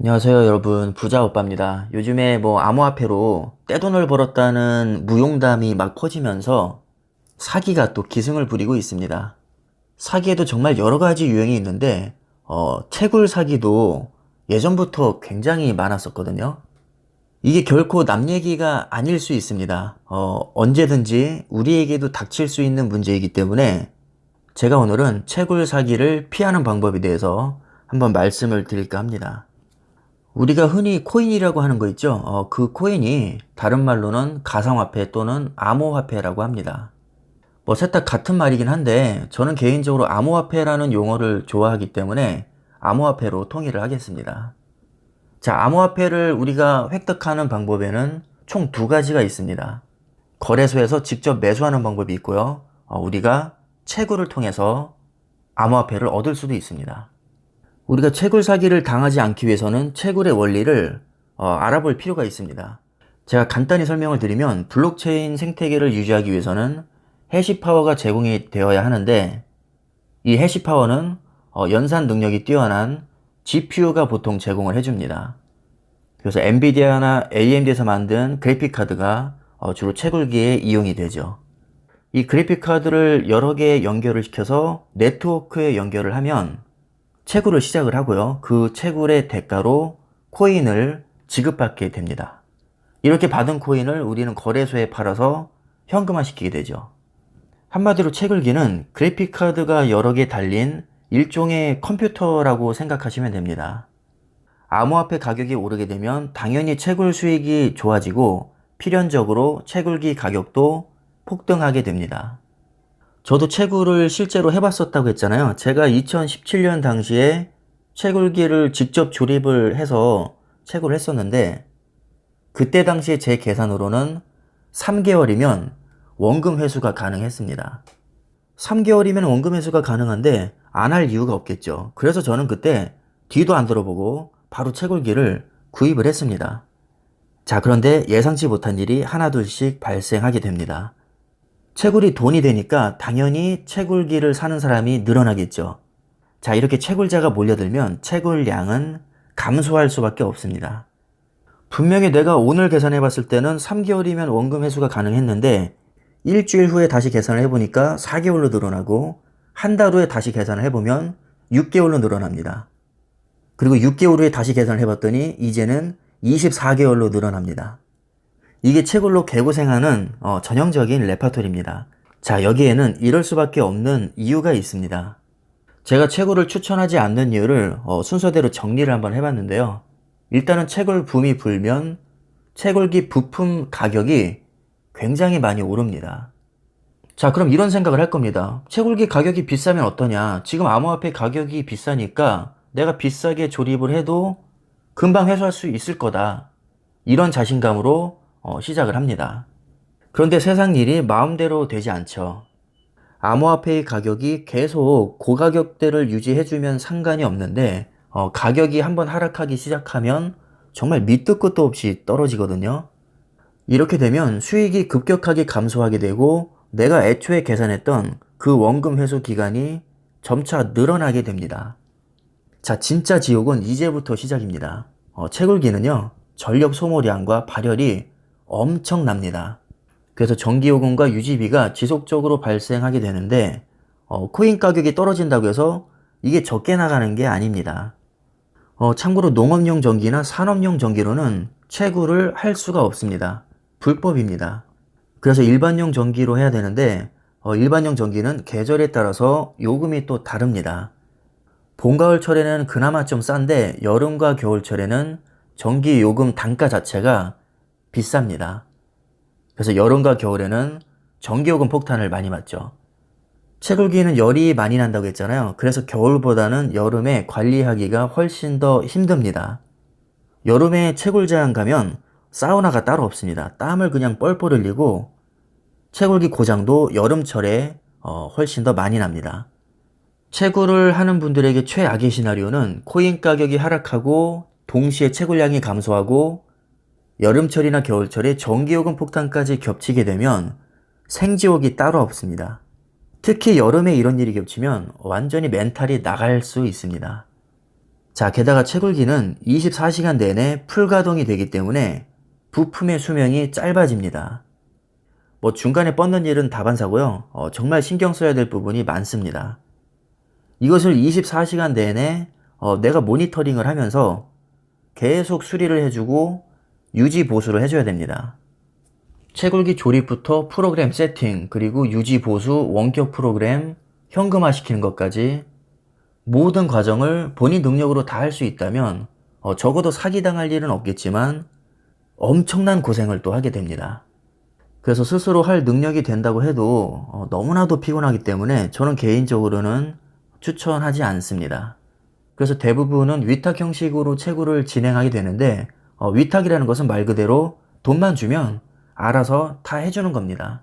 안녕하세요, 여러분. 부자 오빠입니다. 요즘에 암호화폐로 떼돈을 벌었다는 무용담이 막 퍼지면서 사기가 또 기승을 부리고 있습니다. 사기에도 정말 여러 가지 유형이 있는데, 채굴 사기도 예전부터 굉장히 많았었거든요. 이게 결코 남 얘기가 아닐 수 있습니다. 언제든지 우리에게도 닥칠 수 있는 문제이기 때문에 제가 오늘은 채굴 사기를 피하는 방법에 대해서 한번 말씀을 드릴까 합니다. 우리가 흔히 코인이라고 하는 거 있죠? 그 코인이 다른 말로는 가상화폐 또는 암호화폐라고 합니다. 셋 다 같은 말이긴 한데 저는 개인적으로 암호화폐라는 용어를 좋아하기 때문에 암호화폐로 통일을 하겠습니다. 자, 암호화폐를 우리가 획득하는 방법에는 총 두 가지가 있습니다. 거래소에서 직접 매수하는 방법이 있고요. 우리가 채굴을 통해서 암호화폐를 얻을 수도 있습니다. 우리가 채굴 사기를 당하지 않기 위해서는 채굴의 원리를 알아볼 필요가 있습니다. 제가 간단히 설명을 드리면 블록체인 생태계를 유지하기 위해서는 해시파워가 제공이 되어야 하는데 이 해시파워는 연산 능력이 뛰어난 GPU가 보통 제공을 해줍니다. 그래서 엔비디아나 AMD에서 만든 그래픽카드가 주로 채굴기에 이용이 되죠. 이 그래픽카드를 여러 개 연결을 시켜서 네트워크에 연결을 하면 채굴을 시작을 하고요. 그 채굴의 대가로 코인을 지급받게 됩니다. 이렇게 받은 코인을 우리는 거래소에 팔아서 현금화시키게 되죠. 한마디로 채굴기는 그래픽카드가 여러 개 달린 일종의 컴퓨터라고 생각하시면 됩니다. 암호화폐 가격이 오르게 되면 당연히 채굴 수익이 좋아지고 필연적으로 채굴기 가격도 폭등하게 됩니다. 저도 채굴을 실제로 해봤었다고 했잖아요. 제가 2017년 당시에 채굴기를 직접 조립을 해서 채굴을 했었는데 그때 당시에 제 계산으로는 3개월이면 원금 회수가 가능했습니다. 3개월이면 원금 회수가 가능한데 안 할 이유가 없겠죠. 그래서 저는 그때 뒤도 안 돌아보고 바로 채굴기를 구입을 했습니다. 자, 그런데 예상치 못한 일이 하나둘씩 발생하게 됩니다. 채굴이 돈이 되니까 당연히 채굴기를 사는 사람이 늘어나겠죠. 자, 이렇게 채굴자가 몰려들면 채굴량은 감소할 수밖에 없습니다. 분명히 내가 오늘 계산해 봤을 때는 3개월이면 원금 회수가 가능했는데 일주일 후에 다시 계산을 해보니까 4개월로 늘어나고 한 달 후에 다시 계산을 해보면 6개월로 늘어납니다. 그리고 6개월 후에 다시 계산을 해봤더니 이제는 24개월로 늘어납니다. 이게 채굴로 개고생하는 전형적인 레파토리입니다. 자, 여기에는 이럴 수밖에 없는 이유가 있습니다. 제가 채굴을 추천하지 않는 이유를 순서대로 정리를 한번 해봤는데요. 일단은 채굴 붐이 불면 채굴기 부품 가격이 굉장히 많이 오릅니다. 자, 그럼 이런 생각을 할 겁니다. 채굴기 가격이 비싸면 어떠냐? 지금 암호화폐 가격이 비싸니까 내가 비싸게 조립을 해도 금방 회수할 수 있을 거다. 이런 자신감으로 시작을 합니다. 그런데 세상 일이 마음대로 되지 않죠. 암호화폐의 가격이 계속 고가격대를 유지해주면 상관이 없는데 가격이 한번 하락하기 시작하면 정말 밑도 끝도 없이 떨어지거든요. 이렇게 되면 수익이 급격하게 감소하게 되고 내가 애초에 계산했던 그 원금 회수 기간이 점차 늘어나게 됩니다. 자, 진짜 지옥은 이제부터 시작입니다. 채굴기는요, 전력 소모량과 발열이 엄청납니다. 그래서 전기요금과 유지비가 지속적으로 발생하게 되는데 코인 가격이 떨어진다고 해서 이게 적게 나가는 게 아닙니다. 참고로 농업용 전기나 산업용 전기로는 채굴을 할 수가 없습니다. 불법입니다. 그래서 일반용 전기로 해야 되는데 일반용 전기는 계절에 따라서 요금이 또 다릅니다. 봄, 가을철에는 그나마 좀 싼데 여름과 겨울철에는 전기 요금 단가 자체가 비쌉니다. 그래서 여름과 겨울에는 전기요금 폭탄을 많이 맞죠. 채굴기는 열이 많이 난다고 했잖아요. 그래서 겨울보다는 여름에 관리하기가 훨씬 더 힘듭니다. 여름에 채굴장 가면 사우나가 따로 없습니다. 땀을 그냥 뻘뻘 흘리고 채굴기 고장도 여름철에 훨씬 더 많이 납니다. 채굴을 하는 분들에게 최악의 시나리오는 코인 가격이 하락하고 동시에 채굴량이 감소하고 여름철이나 겨울철에 전기요금 폭탄까지 겹치게 되면 생지옥이 따로 없습니다. 특히 여름에 이런 일이 겹치면 완전히 멘탈이 나갈 수 있습니다. 자, 게다가 채굴기는 24시간 내내 풀가동이 되기 때문에 부품의 수명이 짧아집니다. 뭐 중간에 뻗는 일은 다반사고요. 정말 신경 써야 될 부분이 많습니다. 이것을 24시간 내내 내가 모니터링을 하면서 계속 수리를 해주고 유지 보수를 해줘야 됩니다. 채굴기 조립부터 프로그램 세팅, 그리고 유지 보수, 원격 프로그램, 현금화 시키는 것까지 모든 과정을 본인 능력으로 다 할 수 있다면 적어도 사기당할 일은 없겠지만 엄청난 고생을 또 하게 됩니다. 그래서 스스로 할 능력이 된다고 해도 너무나도 피곤하기 때문에 저는 개인적으로는 추천하지 않습니다. 그래서 대부분은 위탁 형식으로 채굴을 진행하게 되는데 위탁이라는 것은 말 그대로 돈만 주면 알아서 다 해주는 겁니다.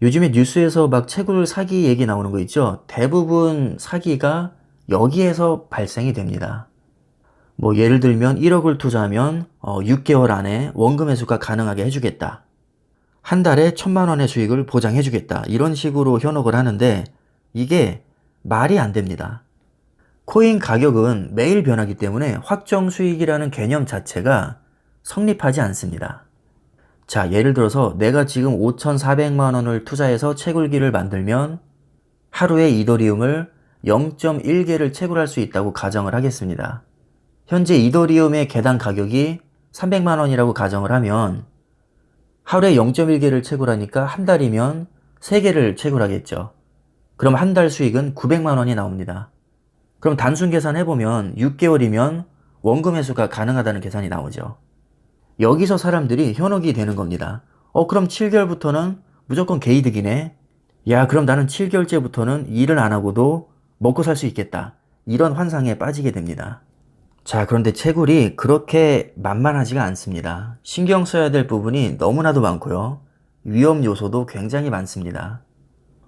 요즘에 뉴스에서 막 채굴 사기 얘기 나오는 거 있죠? 대부분 사기가 여기에서 발생이 됩니다. 뭐 예를 들면 1억을 투자하면 6개월 안에 원금 회수가 가능하게 해주겠다. 한 달에 1,000만 원의 수익을 보장해주겠다. 이런 식으로 현혹을 하는데 이게 말이 안 됩니다. 코인 가격은 매일 변하기 때문에 확정 수익이라는 개념 자체가 성립하지 않습니다. 자, 예를 들어서 내가 지금 5,400만 원을 투자해서 채굴기를 만들면 하루에 이더리움을 0.1개를 채굴할 수 있다고 가정을 하겠습니다. 현재 이더리움의 개당 가격이 300만 원이라고 가정을 하면 하루에 0.1개를 채굴하니까 한 달이면 3개를 채굴하겠죠. 그럼 한 달 수익은 900만 원이 나옵니다. 그럼 단순 계산해보면 6개월이면 원금 회수가 가능하다는 계산이 나오죠. 여기서 사람들이 현혹이 되는 겁니다. 그럼 7개월부터는 무조건 개이득이네. 야, 그럼 나는 7개월째부터는 일을 안 하고도 먹고 살 수 있겠다. 이런 환상에 빠지게 됩니다. 자, 그런데 채굴이 그렇게 만만하지가 않습니다. 신경 써야 될 부분이 너무나도 많고요. 위험 요소도 굉장히 많습니다.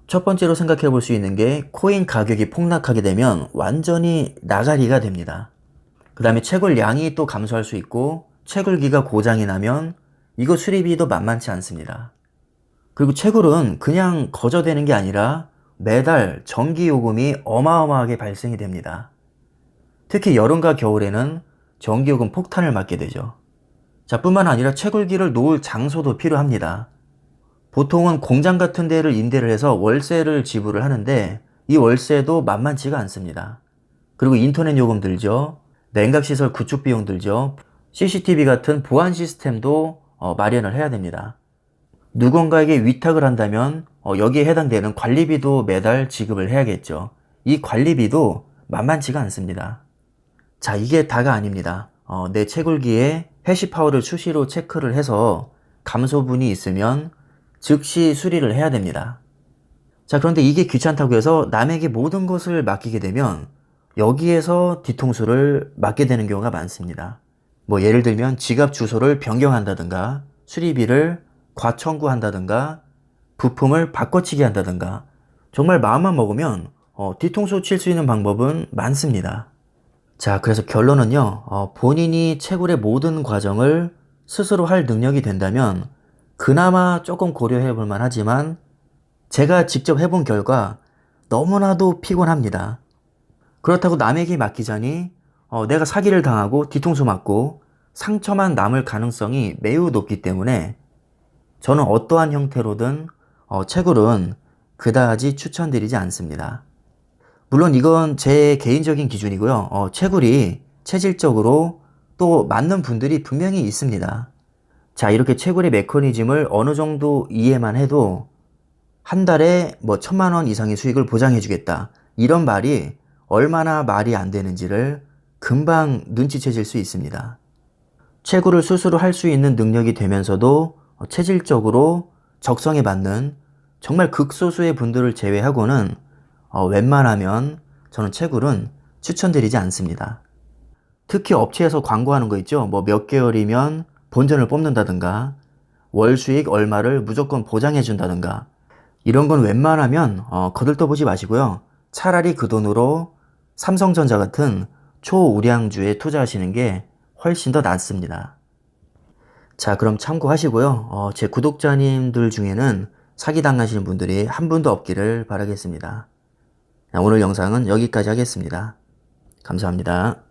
첫 번째로 생각해 볼 수 있는 게 코인 가격이 폭락하게 되면 완전히 나가리가 됩니다. 그 다음에 채굴 양이 또 감소할 수 있고 채굴기가 고장이 나면 이거 수리비도 만만치 않습니다. 그리고 채굴은 그냥 거저되는 게 아니라 매달 전기요금이 어마어마하게 발생이 됩니다. 특히 여름과 겨울에는 전기요금 폭탄을 맞게 되죠. 자, 뿐만 아니라 채굴기를 놓을 장소도 필요합니다. 보통은 공장 같은 데를 임대를 해서 월세를 지불을 하는데 이 월세도 만만치가 않습니다. 그리고 인터넷 요금 들죠. 냉각시설 구축 비용 들죠. CCTV 같은 보안 시스템도 마련을 해야 됩니다. 누군가에게 위탁을 한다면 여기에 해당되는 관리비도 매달 지급을 해야겠죠. 이 관리비도 만만치가 않습니다. 자, 이게 다가 아닙니다. 내 채굴기에 해시 파워를 수시로 체크를 해서 감소분이 있으면 즉시 수리를 해야 됩니다. 자, 그런데 이게 귀찮다고 해서 남에게 모든 것을 맡기게 되면 여기에서 뒤통수를 맞게 되는 경우가 많습니다. 뭐 예를 들면 지갑 주소를 변경한다든가 수리비를 과청구한다든가 부품을 바꿔치기 한다든가 정말 마음만 먹으면 뒤통수 칠 수 있는 방법은 많습니다. 자, 그래서 결론은요, 본인이 채굴의 모든 과정을 스스로 할 능력이 된다면 그나마 조금 고려해 볼 만하지만 제가 직접 해본 결과 너무나도 피곤합니다. 그렇다고 남에게 맡기자니 내가 사기를 당하고 뒤통수 맞고 상처만 남을 가능성이 매우 높기 때문에 저는 어떠한 형태로든 채굴은 그다지 추천드리지 않습니다. 물론 이건 제 개인적인 기준이고요. 채굴이 체질적으로 또 맞는 분들이 분명히 있습니다. 자, 이렇게 채굴의 메커니즘을 어느 정도 이해만 해도 한 달에 뭐 1,000만 원 이상의 수익을 보장해 주겠다. 이런 말이 얼마나 말이 안 되는지를 금방 눈치채질 수 있습니다. 채굴을 스스로 할 수 있는 능력이 되면서도 체질적으로 적성에 맞는 정말 극소수의 분들을 제외하고는 웬만하면 저는 채굴은 추천드리지 않습니다. 특히 업체에서 광고하는 거 있죠. 뭐 몇 개월이면 본전을 뽑는다든가 월 수익 얼마를 무조건 보장해 준다든가 이런 건 웬만하면 거들떠보지 마시고요. 차라리 그 돈으로 삼성전자 같은 초우량주에 투자하시는 게 훨씬 더 낫습니다. 자, 그럼 참고하시고요. 제 구독자님들 중에는 사기당하시는 분들이 한 분도 없기를 바라겠습니다. 오늘 영상은 여기까지 하겠습니다. 감사합니다.